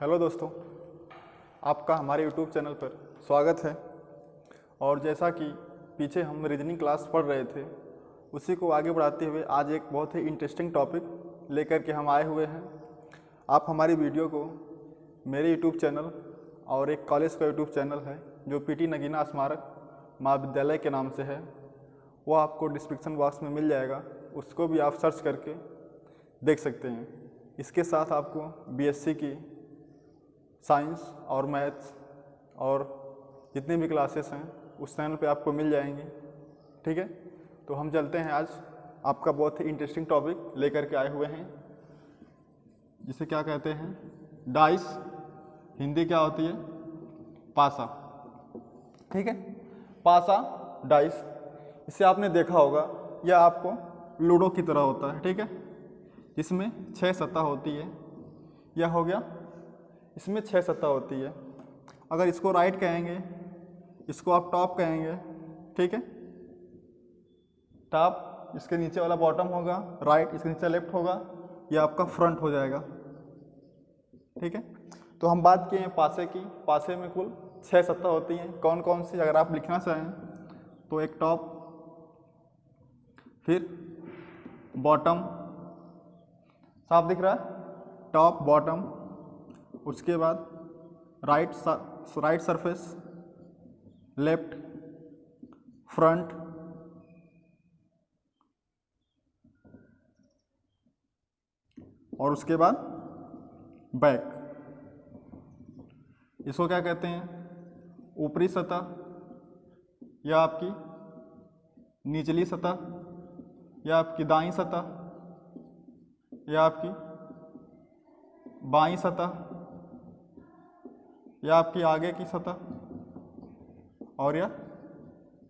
Hello दोस्तों, आपका हमारे यूट्यूब चैनल पर स्वागत है। और जैसा कि पीछे हम रीजनिंग क्लास पढ़ रहे थे, उसी को आगे बढ़ाते हुए आज एक बहुत ही इंटरेस्टिंग टॉपिक लेकर के हम आए हुए हैं। आप हमारी वीडियो को मेरे यूट्यूब चैनल और एक कॉलेज का यूट्यूब चैनल है जो पीटी नगीना स्मारक महाविद्यालय के नाम से है, वो आपको डिस्क्रिप्शन बॉक्स में मिल जाएगा, उसको भी आप सर्च करके देख सकते हैं। इसके साथ आपको बीएससी की साइंस और मैथ्स और जितनी भी क्लासेस हैं उस चैनल पे आपको मिल जाएंगी। ठीक है, तो हम चलते हैं। आज आपका बहुत ही इंटरेस्टिंग टॉपिक लेकर के आए हुए हैं, जिसे क्या कहते हैं, डाइस। हिंदी क्या होती है? पासा। ठीक है, पासा, डाइस। इसे आपने देखा होगा, यह आपको लूडो की तरह होता है। ठीक है, इसमें 6 सतह होती है। यह हो गया, इसमें 6 सतह होती है। अगर इसको राइट कहेंगे, इसको आप टॉप कहेंगे। ठीक है, टॉप, इसके नीचे वाला बॉटम होगा, राइट इसके नीचे लेफ्ट होगा, यह आपका फ्रंट हो जाएगा। ठीक है, तो हम बात किए हैं पासे की। पासे में कुल 6 सतह होती हैं। कौन कौन सी अगर आप लिखना चाहें तो एक टॉप, फिर बॉटम, साफ दिख रहा है, टॉप बॉटम, उसके बाद राइट सरफेस, लेफ्ट, फ्रंट, और उसके बाद बैक। इसको क्या कहते हैं? ऊपरी सतह, या आपकी निचली सतह, या आपकी दाईं सतह, या आपकी बाईं सतह, या आपकी आगे की सतह, और या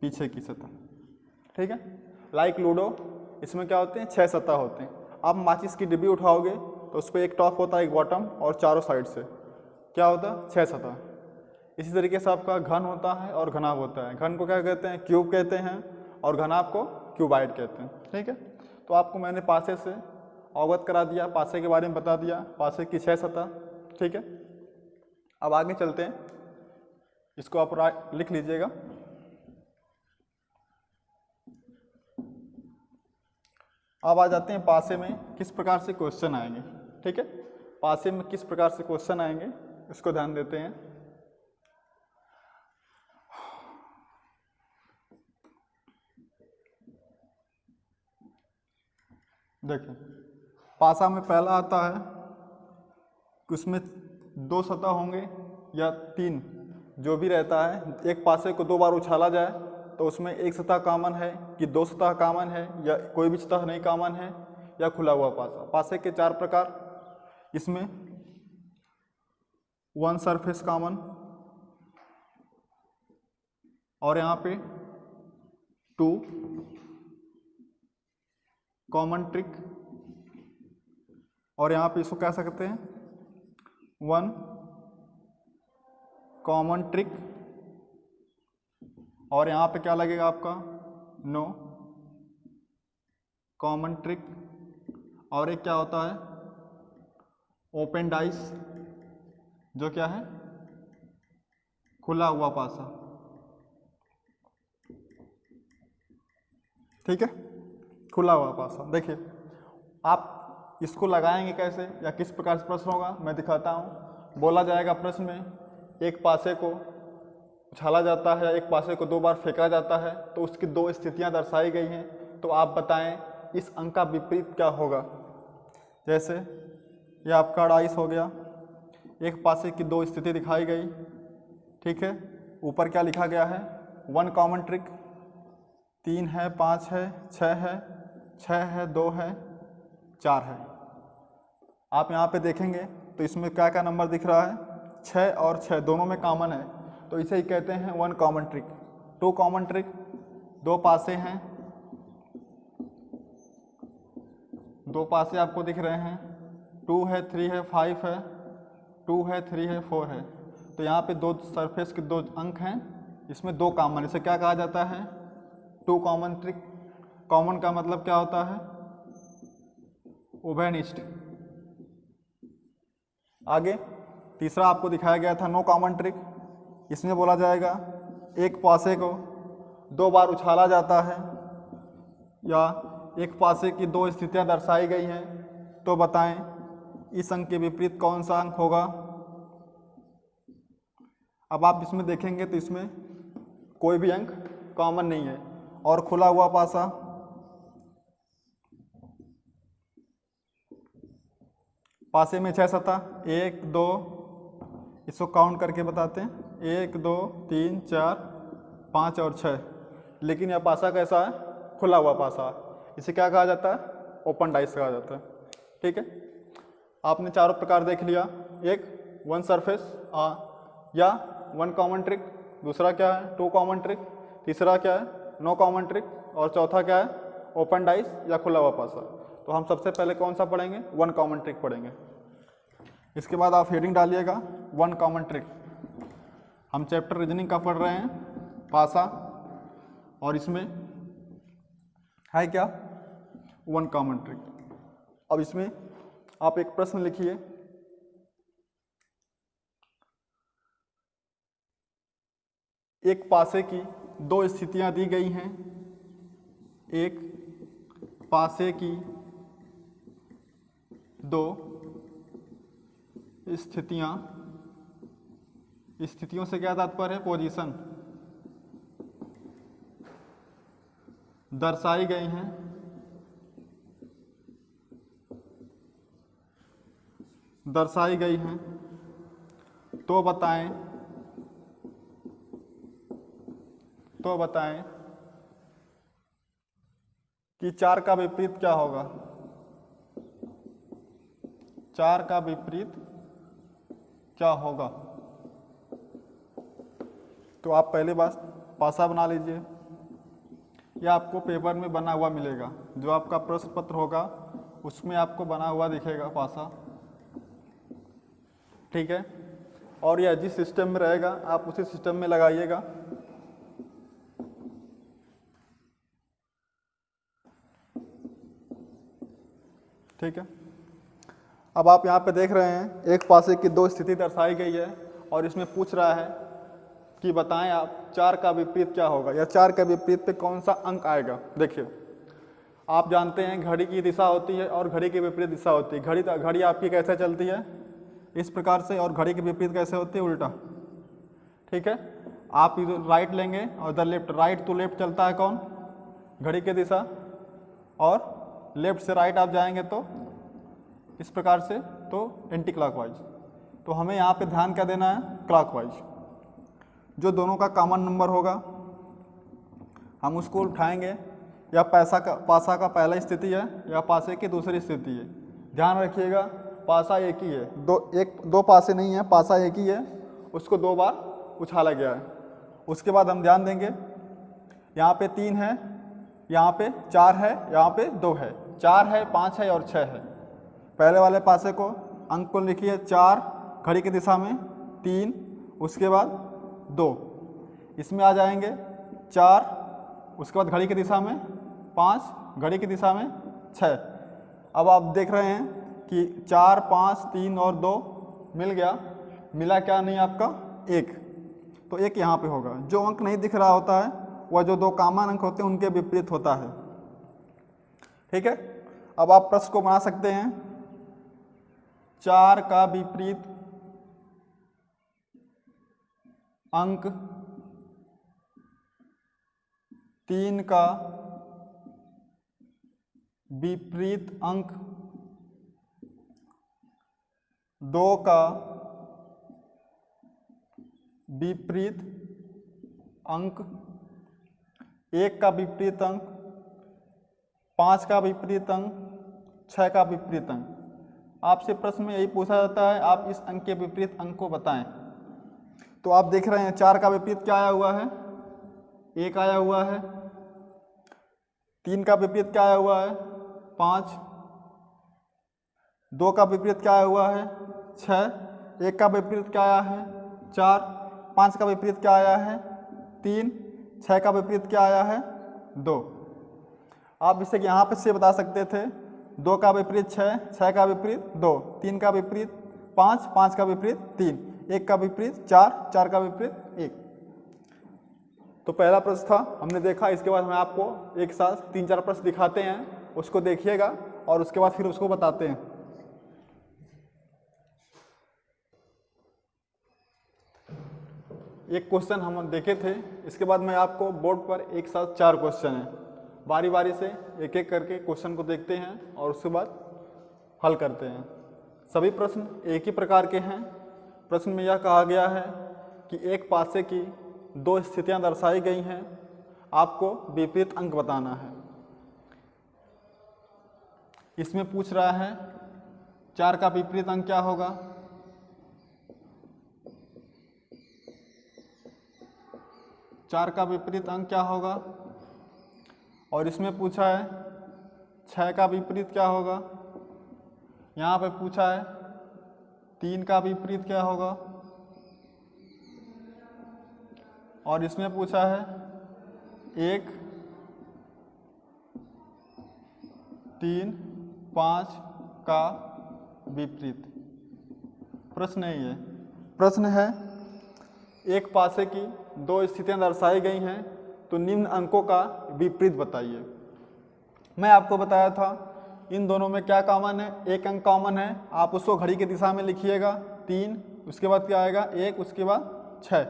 पीछे की सतह। ठीक है, लाइक लूडो, इसमें क्या होते हैं? 6 सतह होते हैं। आप माचिस की डिब्बी उठाओगे तो उस पर एक टॉप होता है, एक बॉटम, और चारों साइड से क्या होता है? 6 सतह। इसी तरीके से आपका घन होता है और घनाभ होता है। घन को क्या कहते हैं? क्यूब कहते हैं, और घनाभ को क्यूबाइड कहते हैं। ठीक है, तो आपको मैंने पासे से अवगत करा दिया, पासे के बारे में बता दिया, पासे की 6 सतह। ठीक है, अब आगे चलते हैं। इसको आप लिख लीजिएगा। अब आ जाते हैं पासे में किस प्रकार से क्वेश्चन आएंगे। ठीक है, पासे में किस प्रकार से क्वेश्चन आएंगे इसको ध्यान देते हैं। देखिए, पासा में पहला आता है कि उसमें 2 सतह होंगे या 3, जो भी रहता है। एक पासे को 2 बार उछाला जाए तो उसमें एक सतह कॉमन है कि 2 सतह कॉमन है, या कोई भी सतह नहीं कॉमन है, या खुला हुआ पासा। पासे के 4 प्रकार, इसमें 1 सरफेस कॉमन, और यहाँ पे 2 कॉमन ट्रिक, और यहाँ पे इसको कह सकते हैं 1 कॉमन ट्रिक, और यहाँ पे क्या लगेगा आपका? No common trick. और एक क्या होता है? ओपन डाइस, जो क्या है? खुला हुआ पासा। ठीक है, खुला हुआ पासा। देखिए, आप इसको लगाएंगे कैसे या किस प्रकार से प्रश्न होगा, मैं दिखाता हूँ। बोला जाएगा प्रश्न में, एक पासे को उछाला जाता है, एक पासे को 2 बार फेंका जाता है, तो उसकी 2 स्थितियाँ दर्शाई गई हैं। तो आप बताएं इस अंक का विपरीत क्या होगा। जैसे ये आपका डाइस हो गया, एक पासे की 2 स्थिति दिखाई गई। ठीक है, ऊपर क्या लिखा गया है? 1 कॉमन ट्रिक, 3 है, 5 है, 6 है, 6 है, 2 है, 4 है। आप यहाँ पे देखेंगे तो इसमें क्या क्या नंबर दिख रहा है? 6 और 6 दोनों में कॉमन है, तो इसे ही कहते हैं 1 कॉमन ट्रिक। 2 कॉमन ट्रिक, 2 पासे हैं, 2 पासे आपको दिख रहे हैं, 2 है, 3 है, 5 है, 2 है, 3 है, 4 है। तो यहाँ पे 2 सरफेस के 2 अंक हैं, इसमें 2 कॉमन, इसे क्या कहा जाता है? 2 कॉमन ट्रिक। कॉमन का मतलब क्या होता है? उभयनिष्ठ। आगे तीसरा आपको दिखाया गया था नो कॉमन ट्रिक। इसमें बोला जाएगा एक पासे को 2 बार उछाला जाता है या एक पासे की 2 स्थितियां दर्शाई गई हैं, तो बताएं इस अंक के विपरीत कौन सा अंक होगा। अब आप इसमें देखेंगे तो इसमें कोई भी अंक कॉमन नहीं है। और खुला हुआ पासा, पासे में 6 सतह, 1 2, इसको काउंट करके बताते हैं, 1 2 3 4 5 और 6। लेकिन यह पासा कैसा है? खुला हुआ पासा। इसे क्या कहा जाता है? ओपन डाइस कहा जाता है। ठीक है, आपने चारों प्रकार देख लिया। एक वन सरफेस या वन कॉमन ट्रिक, दूसरा क्या है? 2 कॉमन ट्रिक, तीसरा क्या है? नो कॉमन ट्रिक, और चौथा क्या है? ओपन डाइस या खुला हुआ पासा। तो हम सबसे पहले कौन सा पढ़ेंगे? वन कॉमन ट्रिक पढ़ेंगे। इसके बाद आप हेडिंग डालिएगा वन कॉमन ट्रिक। हम चैप्टर रीजनिंग का पढ़ रहे हैं, पासा, और इसमें है क्या? One common trick. अब इसमें आप एक प्रश्न लिखिए, एक पासे की 2 स्थितियां दी गई हैं। एक पासे की 2 स्थितियों से क्या तात्पर्य है? पोजीशन दर्शाई गई हैं। तो बताएं कि 4 का विपरीत क्या होगा? 4 का विपरीत क्या होगा? तो आप पहले बात पासा बना लीजिए। यह आपको पेपर में बना हुआ मिलेगा, जो आपका प्रश्न पत्र होगा उसमें आपको बना हुआ दिखेगा पासा। ठीक है, और यह जिस सिस्टम में रहेगा आप उसी सिस्टम में लगाइएगा। ठीक है, अब आप यहाँ पे देख रहे हैं एक पासे की 2 स्थिति दर्शाई गई है और इसमें पूछ रहा है कि बताएं आप 4 का विपरीत क्या होगा, या 4 के विपरीत पे कौन सा अंक आएगा। देखिए, आप जानते हैं घड़ी की दिशा होती है और घड़ी की विपरीत दिशा होती है। घड़ी आपकी कैसे चलती है? इस प्रकार से, और घड़ी की विपरीत कैसे होती है? उल्टा। ठीक है, आप इधर राइट लेंगे और इधर लेफ्ट। राइट टू लेफ्ट चलता है कौन? घड़ी की दिशा। और लेफ्ट से राइट आप जाएंगे तो इस प्रकार से, तो एंटी क्लॉकवाइज। तो हमें यहाँ पे ध्यान क्या देना है? क्लॉकवाइज। जो दोनों का कॉमन नंबर होगा हम उसको उठाएंगे। या पासा का पहला स्थिति है या पासे की दूसरी स्थिति है। ध्यान रखिएगा, पासा एक ही है, दो पासे नहीं है, पासा एक ही है, उसको 2 बार उछाला गया है। उसके बाद हम ध्यान देंगे, यहाँ पे 3 है, यहाँ पे 4 है, यहाँ पे 2 है। 4 है, 5 है और 6 है। पहले वाले पासे को अंक को लिखिए 4 घड़ी की दिशा में, 3 उसके बाद 2, इसमें आ जाएंगे 4, उसके बाद घड़ी की दिशा में 5, घड़ी की दिशा में 6। अब आप देख रहे हैं कि 4 5 3 और 2 मिल गया। मिला क्या नहीं आपका? 1। तो 1 यहाँ पे होगा। जो अंक नहीं दिख रहा होता है वह जो 2 कॉमन अंक होते हैं उनके विपरीत होता है। ठीक है, अब आप प्रश्न को बना सकते हैं, 4 का विपरीत अंक 3 का विपरीत अंक 2 का विपरीत अंक, 1 का विपरीत अंक, 5 का विपरीत अंक, 6 का विपरीत अंक। आपसे प्रश्न में यही पूछा जाता है, आप इस अंक के विपरीत अंक को बताएं। तो आप देख रहे हैं 4 का विपरीत क्या आया हुआ है? 1 आया हुआ है। 3 का विपरीत क्या आया हुआ है? 5। 2 का विपरीत क्या आया हुआ है? 6। 1 का विपरीत क्या आया है? 4। 5 का विपरीत क्या आया है? 3। 6 का विपरीत क्या आया है? 2। आप इसे यहाँ पे से बता सकते थे, 2 का विपरीत 6, 6 का विपरीत 2, 3 का विपरीत 5, 5 का विपरीत 3, 1 का विपरीत 4, 4 का विपरीत 1। तो पहला प्रश्न था हमने देखा। इसके बाद हम आपको एक साथ 3-4 प्रश्न दिखाते हैं, उसको देखिएगा और उसके बाद फिर उसको बताते हैं। एक क्वेश्चन हम देखे थे, इसके बाद मैं आपको बोर्ड पर एक साथ 4 क्वेश्चन हैं, बारी बारी से एक एक करके क्वेश्चन को देखते हैं और उसके बाद हल करते हैं। सभी प्रश्न एक ही प्रकार के हैं। प्रश्न में यह कहा गया है कि एक पासे की 2 स्थितियां दर्शाई गई हैं, आपको विपरीत अंक बताना है। इसमें पूछ रहा है 4 का विपरीत अंक क्या होगा, 4 का विपरीत अंक क्या होगा, और इसमें पूछा है 6 का विपरीत क्या होगा, यहाँ पे पूछा है 3 का विपरीत क्या होगा, और इसमें पूछा है 1, 3, 5 का विपरीत। प्रश्न यही है। प्रश्न है एक पासे की 2 स्थितियां दर्शाई गई हैं, तो निम्न अंकों का विपरीत बताइए। मैं आपको बताया था इन दोनों में क्या कॉमन है, एक अंक कॉमन है, आप उसको घड़ी की दिशा में लिखिएगा 3, उसके बाद क्या आएगा 1, उसके बाद 6।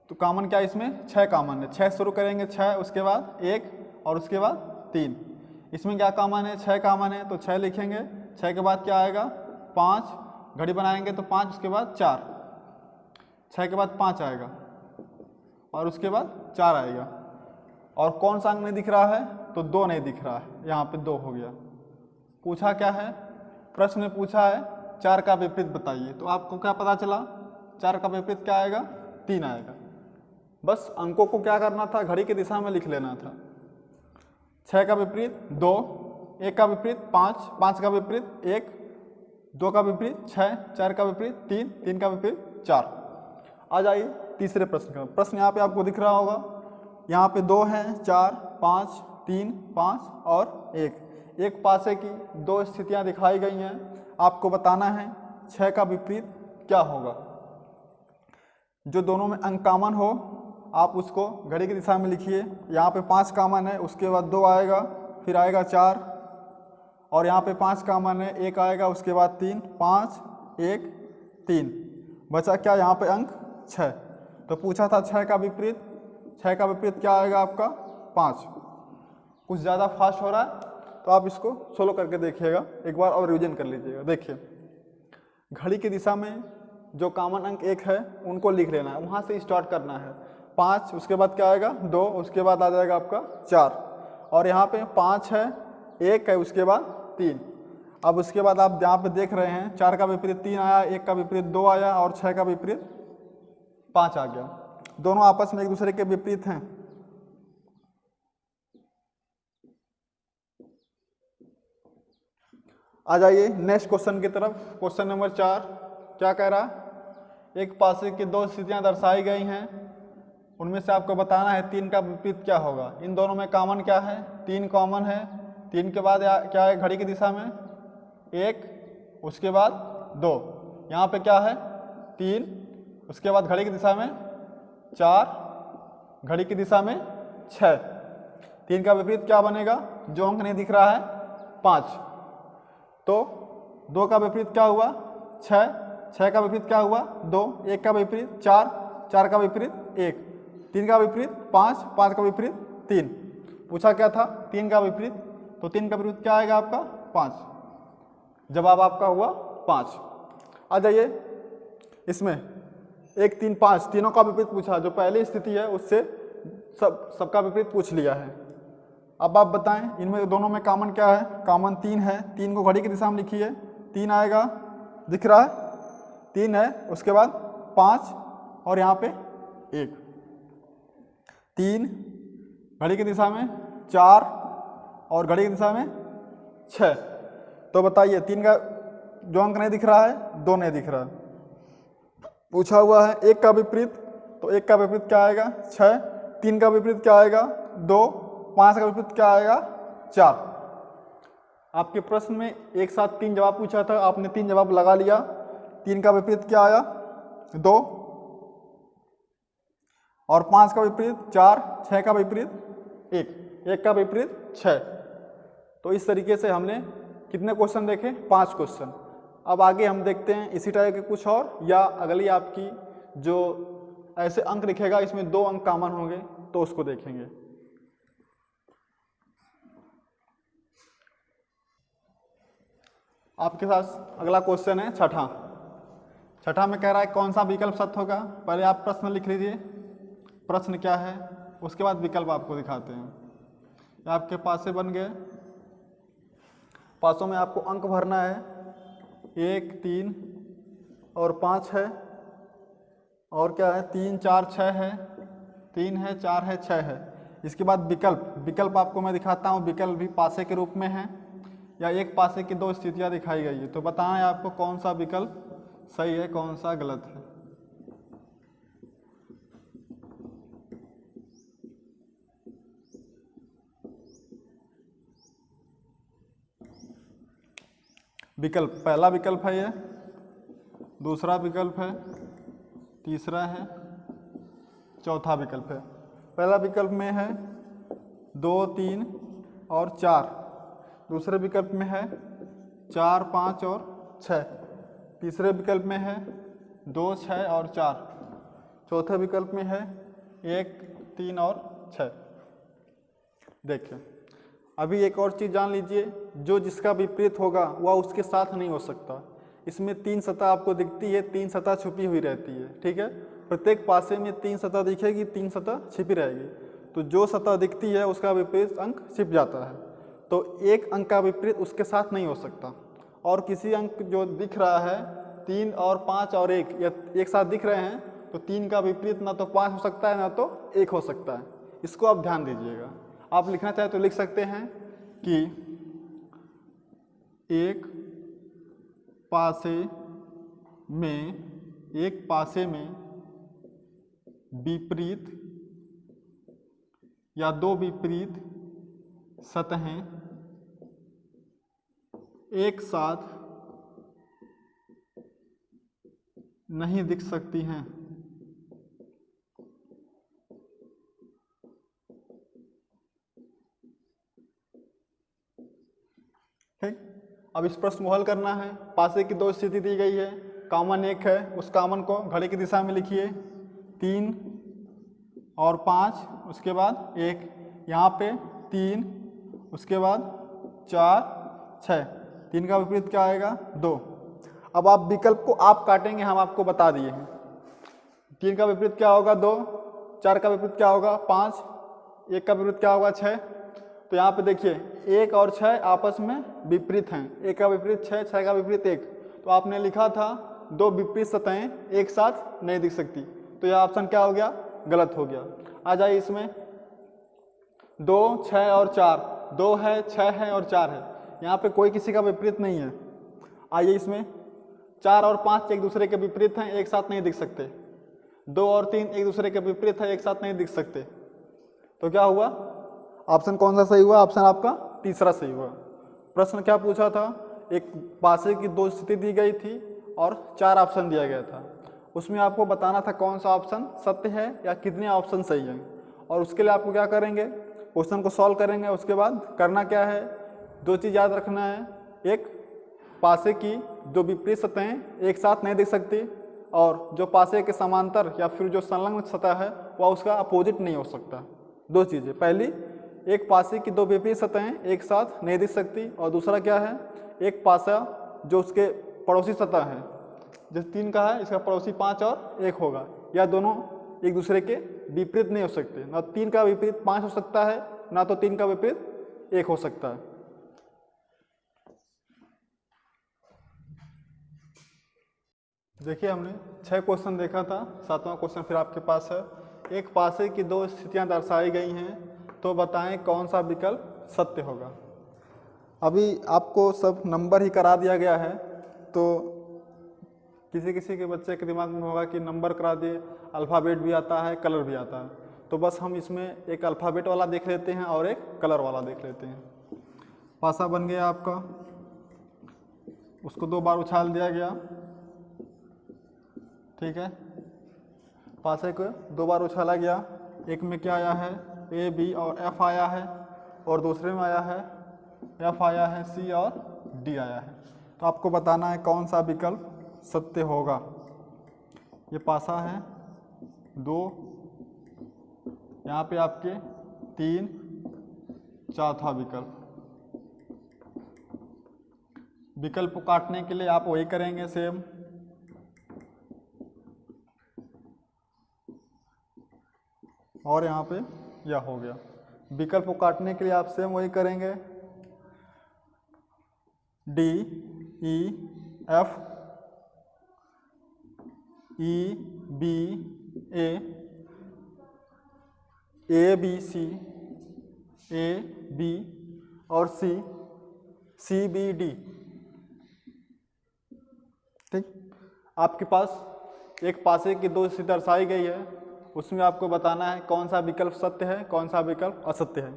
तो कॉमन क्या इसमें 6 कॉमन है, 6 शुरू करेंगे 6, उसके बाद 1 और उसके बाद 3। इसमें क्या कॉमन है 6 कॉमन है, तो 6 लिखेंगे। 6 के बाद क्या आएगा 5, घड़ी बनाएंगे तो 5, उसके बाद 4, 6 के बाद 5 आएगा और उसके बाद 4 आएगा। और कौन सा अंक नहीं दिख रहा है, तो 2 नहीं दिख रहा है, यहाँ पे 2 हो गया। पूछा क्या है, प्रश्न में पूछा है 4 का विपरीत बताइए। तो आपको क्या पता चला, 4 का विपरीत क्या आएगा 3 आएगा। बस अंकों को क्या करना था, घड़ी की दिशा में लिख लेना था। 6 का विपरीत 2, 1 का विपरीत 5, 5 का विपरीत 1, 2 का विपरीत 6, 4 का विपरीत 3, 3 का विपरीत 4। आ जाइए तीसरे प्रश्न का। प्रश्न यहाँ पे आपको दिख रहा होगा, यहाँ पे 2 हैं, 4, 5, 3, 5 और 1। एक पासे की 2 स्थितियाँ दिखाई गई हैं, आपको बताना है 6 का विपरीत क्या होगा। जो दोनों में अंक कॉमन हो आप उसको घड़ी की दिशा में लिखिए। यहाँ पे 5 कॉमन है, उसके बाद 2 आएगा, फिर आएगा 4, और यहाँ पे 5 कॉमन है, 1 आएगा, उसके बाद 3, 5, 1, 3, बचा क्या यहाँ पे अंक 6। तो पूछा था 6 का विपरीत, 6 का विपरीत क्या आएगा आपका 5। कुछ ज़्यादा फास्ट हो रहा है तो आप इसको सोलो करके देखिएगा, एक बार और रिवीजन कर लीजिएगा। देखिए घड़ी की दिशा में जो कॉमन अंक 1 है उनको लिख लेना है, वहाँ से स्टार्ट करना है। 5, उसके बाद क्या आएगा 2, उसके बाद आ जाएगा आपका 4, और यहाँ पे 5 है, 1 है, उसके बाद 3। अब उसके बाद आप यहाँ पे देख रहे हैं 4 का विपरीत 3 आया, 1 का विपरीत 2 आया और 6 का विपरीत 5 आ गया। दोनों आपस में एक दूसरे के विपरीत हैं। आ जाइए नेक्स्ट क्वेश्चन की तरफ। क्वेश्चन नंबर 4 क्या कह रहा है, एक पासे की 2 स्थितियां दर्शाई गई हैं, उनमें से आपको बताना है 3 का विपरीत क्या होगा। इन दोनों में कॉमन क्या है, 3 कॉमन है। 3 के बाद क्या है घड़ी की दिशा में 1, उसके बाद 2, यहाँ पे क्या है 3, उसके बाद घड़ी की दिशा में 4, घड़ी की दिशा में 6। 3 का विपरीत क्या बनेगा, जो अंक नहीं दिख रहा है 5। तो 2 का विपरीत क्या हुआ 6, 6 का विपरीत क्या हुआ 2, 1 का विपरीत 4, 4 का विपरीत 1, 3 का विपरीत 5, 5 का विपरीत 3। पूछा क्या था 3 का विपरीत, तो 3 का विपरीत क्या आएगा आपका 5। जवाब आपका हुआ 5। आ जाइए इसमें 1, 3, 5 तीनों का विपरीत पूछा, जो पहली स्थिति है उससे सबका विपरीत पूछ लिया है। अब आप बताएं इनमें दोनों में कॉमन क्या है, कॉमन 3 है। 3 को घड़ी की दिशा में लिखिए, 3 आएगा, दिख रहा है 3 है, उसके बाद 5 और यहाँ पे 1, 3 घड़ी की दिशा में 4 और घड़ी की दिशा में 6। तो बताइए 3 का जो अंक नहीं दिख रहा है 2 नहीं दिख रहा है। पूछा हुआ है 1 का विपरीत, तो 1 का विपरीत क्या आएगा 6, 3 का विपरीत क्या आएगा 2, 5 का विपरीत क्या आएगा 4। आपके प्रश्न में एक साथ 3 जवाब पूछा था, आपने 3 जवाब लगा लिया। 3 का विपरीत क्या आया? 2, और 5 का विपरीत 4, 6 का विपरीत 1 का विपरीत 6। तो इस तरीके से हमने कितने क्वेश्चन देखे? 5 क्वेश्चन। अब आगे हम देखते हैं इसी तरह के कुछ और, या अगली आपकी जो ऐसे अंक लिखेगा इसमें 2 अंक कॉमन होंगे तो उसको देखेंगे। आपके पास अगला क्वेश्चन है छठा में कह रहा है कौन सा विकल्प सत्य होगा। पहले आप प्रश्न लिख लीजिए, प्रश्न क्या है, उसके बाद विकल्प आपको दिखाते हैं। ये आपके पासे बन गए। पासों में आपको अंक भरना है, 1, 3 और 5 है, और क्या है 3, 4, 6 है, 3 है, 4 है, 6 है। इसके बाद विकल्प आपको मैं दिखाता हूँ। विकल्प भी पासे के रूप में है, या एक पासे की 2 स्थितियाँ दिखाई गई है। तो बताएं आपको कौन सा विकल्प सही है, कौन सा गलत है। विकल्प, पहला विकल्प है ये, दूसरा विकल्प है, तीसरा है, चौथा विकल्प है। पहला विकल्प में है 2, 3 और 4। दूसरे विकल्प में है 4, 5 और 6। तीसरे विकल्प में है 2, 6 और 4। चौथे विकल्प में है 1, 3 और 6। देखिए, अभी एक और चीज़ जान लीजिए, जो जिसका विपरीत होगा वह उसके साथ नहीं हो सकता। इसमें 3 सतह आपको दिखती है, 3 सतह छुपी हुई रहती है, ठीक है। प्रत्येक पासे में 3 सतह दिखेगी, 3 सतह छिपी रहेगी। तो जो सतह दिखती है उसका विपरीत अंक छिप जाता है। तो एक अंक का विपरीत उसके साथ नहीं हो सकता। और किसी अंक जो दिख रहा है 3 और 5 और 1 या एक साथ दिख रहे हैं, तो 3 का विपरीत ना तो 5 हो सकता है ना तो 1 हो सकता है। इसको आप ध्यान दीजिएगा। आप लिखना चाहे तो लिख सकते हैं कि एक पासे में विपरीत या 2 विपरीत सतहें एक साथ नहीं दिख सकती हैं। ठीक, अब इस प्रश्न को हल करना है। पासे की 2 स्थिति दी गई है, कॉमन 1 है, उस कॉमन को घड़ी की दिशा में लिखिए। 3 और 5, उसके बाद 1, यहाँ पे 3, उसके बाद 4, 6। 3 का विपरीत क्या आएगा? 2। अब आप विकल्प को आप काटेंगे, हम आपको बता दिए हैं। 3 का विपरीत क्या होगा? 2। 4 का विपरीत क्या होगा? 5। 1 का विपरीत क्या होगा? 6। तो यहाँ पे देखिए 1 और 6 आपस में विपरीत हैं। 1 का विपरीत 6, 6 का विपरीत 1। तो आपने लिखा था 2 विपरीत सतहें एक साथ नहीं दिख सकती। तो यह ऑप्शन क्या हो गया? गलत हो गया। आ जाइए इसमें 2, 6 और 4। 2 है, 6 है और 4 है। यहाँ पे कोई किसी का विपरीत नहीं है। आइए इसमें 4 और 5 एक दूसरे के विपरीत हैं, एक साथ नहीं दिख सकते। 2 और 3 एक दूसरे के विपरीत है, एक साथ नहीं दिख सकते। तो क्या हुआ? ऑप्शन कौन सा सही हुआ? ऑप्शन आपका तीसरा सही हुआ। प्रश्न क्या पूछा था? एक पासे की 2 स्थिति दी गई थी और 4 ऑप्शन दिया गया था। उसमें आपको बताना था कौन सा ऑप्शन सत्य है या कितने ऑप्शन सही हैं। और उसके लिए आपको क्या करेंगे? क्वेश्चन को सॉल्व करेंगे। उसके बाद करना क्या है? 2 चीज़ याद रखना है। एक, पासे की 2 विपरीत सतहें एक साथ नहीं दिख सकती, और जो पासे के समांतर या फिर जो संलग्न सतह है वह उसका अपोजिट नहीं हो सकता। 2 चीज़ें, पहली एक पासे की 2 विपरीत सतहें एक साथ नहीं दिख सकती, और दूसरा क्या है? एक पासा जो उसके पड़ोसी सतह है, जैसे 3 का है, इसका पड़ोसी 5 और 1 होगा, या दोनों एक दूसरे के विपरीत नहीं हो सकते। ना 3 का विपरीत 5 हो सकता है, ना तो 3 का विपरीत 1 हो सकता है। देखिए, हमने 6 क्वेश्चन देखा था। 7वां क्वेश्चन फिर आपके पास है। एक पासे की 2 स्थितियां दर्शाई गई हैं, तो बताएं कौन सा विकल्प सत्य होगा। अभी आपको सब नंबर ही करा दिया गया है, तो किसी किसी के बच्चे के दिमाग में होगा कि नंबर करा दिए, अल्फ़ाबेट भी आता है, कलर भी आता है। तो बस हम इसमें एक अल्फ़ाबेट वाला देख लेते हैं और एक कलर वाला देख लेते हैं। पासा बन गया आपका, उसको 2 बार उछाल दिया गया, ठीक है। पासे को 2 बार उछाला गया, एक में क्या आया है ए बी और एफ आया है, और दूसरे में आया है एफ आया है, सी और डी आया है। तो आपको बताना है कौन सा विकल्प सत्य होगा। ये पासा है 2, यहाँ पे आपके 3, चौथा विकल्प। विकल्प को काटने के लिए आप वही करेंगे सेम, और यहाँ पे यह हो गया। विकल्प को काटने के लिए आप सेम वही करेंगे, D E F E B A B C, A B और सी, सी बी डी, ठीक। आपके पास एक पासे की 2 स्थिति दर्शाई गई है, उसमें आपको बताना है कौन सा विकल्प सत्य है, कौन सा विकल्प असत्य है।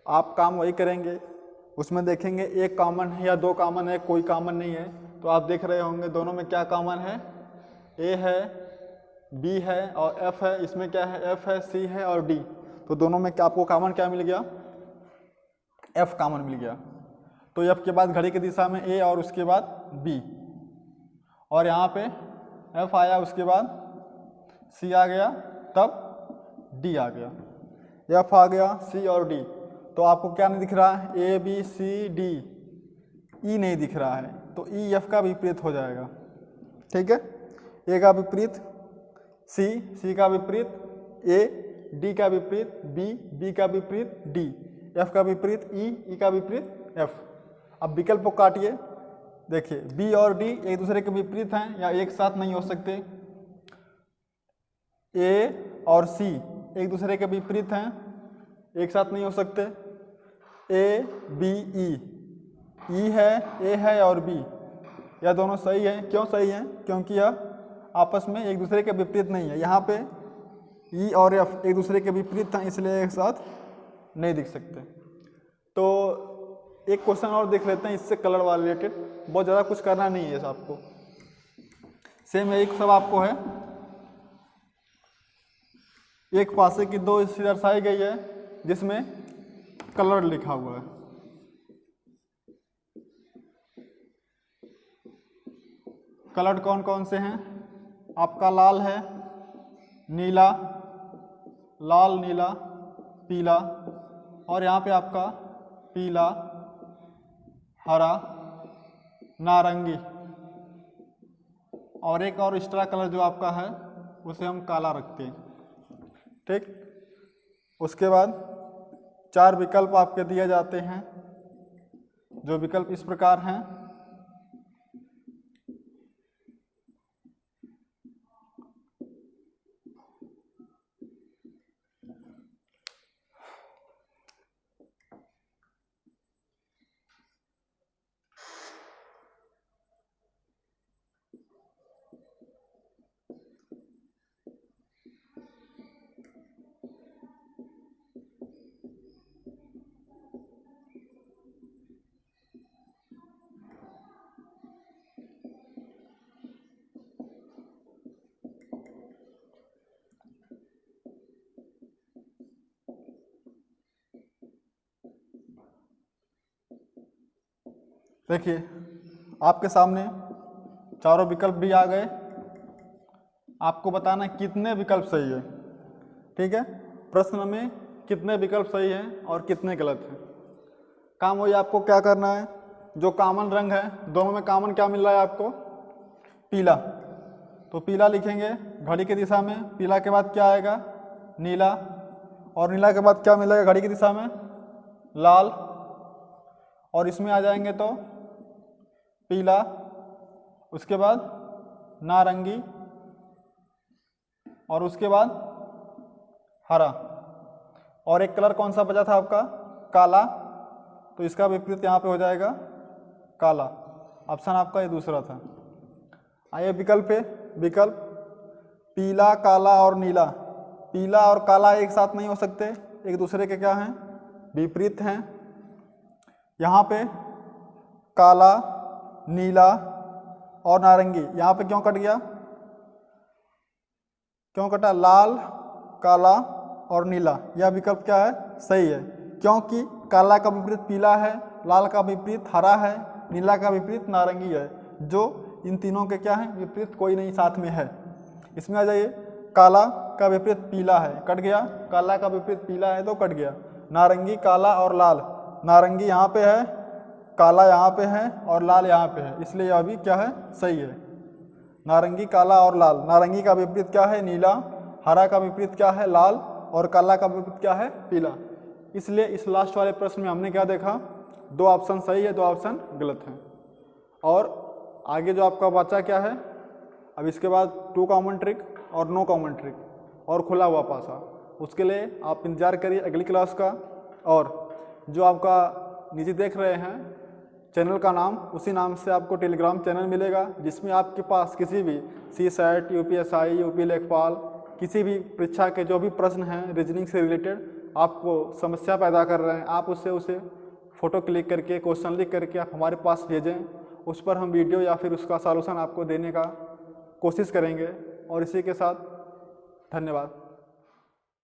आप काम वही करेंगे, उसमें देखेंगे एक कॉमन है या 2 कॉमन है, कोई कॉमन नहीं है। तो आप देख रहे होंगे दोनों में क्या कॉमन है, ए है, बी है और एफ है। इसमें क्या है, एफ है, सी है और डी। तो दोनों में क्या आपको कॉमन क्या मिल गया, एफ कॉमन मिल गया। तो एफ के बाद घड़ी की दिशा में ए और उसके बाद बी, और यहाँ पे एफ आया, उसके बाद सी आ गया, तब डी आ गया। एफ आ गया, सी और डी। तो आपको क्या नहीं दिख रहा है, ए बी सी डी, ई नहीं दिख रहा है, तो ई एफ का विपरीत हो जाएगा, ठीक है। ए का विपरीत सी, सी का विपरीत ए, डी का विपरीत बी, बी का विपरीत डी, एफ का विपरीत ई, ई का विपरीत एफ। अब विकल्प को काटिए, देखिए बी और डी एक दूसरे के विपरीत हैं या एक साथ नहीं हो सकते। ए और सी एक दूसरे के विपरीत हैं, एक साथ नहीं हो सकते। ए बी ई है, ए है और बी, यह दोनों सही हैं। क्यों सही हैं, क्योंकि यह आपस में एक दूसरे के विपरीत नहीं है। यहाँ पे ई और एफ एक दूसरे के विपरीत हैं, इसलिए एक साथ नहीं दिख सकते। तो एक क्वेश्चन और देख लेते हैं इससे कलर वाले रिलेटेड, बहुत ज़्यादा कुछ करना नहीं है आपको, सेम एक सब आपको है। एक पासे की 2 स्थिति दर्शाई गई है जिसमें कलर लिखा हुआ है। कलर कौन कौन से हैं, आपका लाल है, नीला, लाल नीला, पीला, और यहाँ पे आपका पीला, हरा, नारंगी, और एक और एक्स्ट्रा कलर जो आपका है उसे हम काला रखते हैं, ठीक। उसके बाद 4 विकल्प आपके दिए जाते हैं, जो विकल्प इस प्रकार हैं। देखिए आपके सामने चारों विकल्प भी आ गए, आपको बताना कितने विकल्प सही है, ठीक है। प्रश्न में कितने विकल्प सही हैं और कितने गलत हैं। काम वही आपको क्या करना है, जो कॉमन रंग है, दोनों में कॉमन क्या मिल रहा है आपको, पीला, तो पीला लिखेंगे घड़ी की दिशा में। पीला के बाद क्या आएगा, नीला, और नीला के बाद क्या मिलेगा घड़ी की दिशा में, लाल, और इसमें आ जाएंगे तो पीला, उसके बाद नारंगी, और उसके बाद हरा, और एक कलर कौन सा बचा था आपका, काला, तो इसका विपरीत यहाँ पे हो जाएगा काला। ऑप्शन आपका ये दूसरा था। आइए विकल्प पे, विकल्प पीला, काला और नीला। पीला और काला एक साथ नहीं हो सकते, एक दूसरे के क्या हैं, विपरीत हैं। यहाँ पे काला, नीला और नारंगी, यहाँ पे क्यों कट गया, क्यों कटा, लाल, काला और नीला, यह विकल्प क्या है, सही है। क्योंकि काला का विपरीत पीला है, लाल का विपरीत हरा है, नीला का विपरीत नारंगी है, जो इन तीनों के क्या है, विपरीत कोई नहीं साथ में है। इसमें आ जाइए, काला का विपरीत पीला है, कट गया, काला का विपरीत पीला है तो कट गया। नारंगी, काला और लाल, नारंगी यहाँ पे है, काला यहाँ पे है और लाल यहाँ पे है, इसलिए यह भी क्या है, सही है। नारंगी, काला और लाल, नारंगी का विपरीत क्या है, नीला, हरा का विपरीत क्या है, लाल और काला का विपरीत क्या है, पीला। इसलिए इस लास्ट वाले प्रश्न में हमने क्या देखा, 2 ऑप्शन सही है, 2 ऑप्शन गलत हैं। और आगे जो आपका बचा क्या है, अब इसके बाद 2 कॉमन ट्रिक और नो कॉमन ट्रिक और खुला हुआ पासा, उसके लिए आप इंतजार करिए अगली क्लास का। और जो आपका नीचे देख रहे हैं चैनल का नाम, उसी नाम से आपको टेलीग्राम चैनल मिलेगा, जिसमें आपके पास किसी भी CSAT, UPSI, UP लेखपाल, किसी भी परीक्षा के जो भी प्रश्न हैं रीजनिंग से रिलेटेड आपको समस्या पैदा कर रहे हैं, आप उसे फ़ोटो क्लिक करके, क्वेश्चन लिख करके आप हमारे पास भेजें, उस पर हम वीडियो या फिर उसका सॉल्यूशन आपको देने का कोशिश करेंगे। और इसी के साथ धन्यवाद।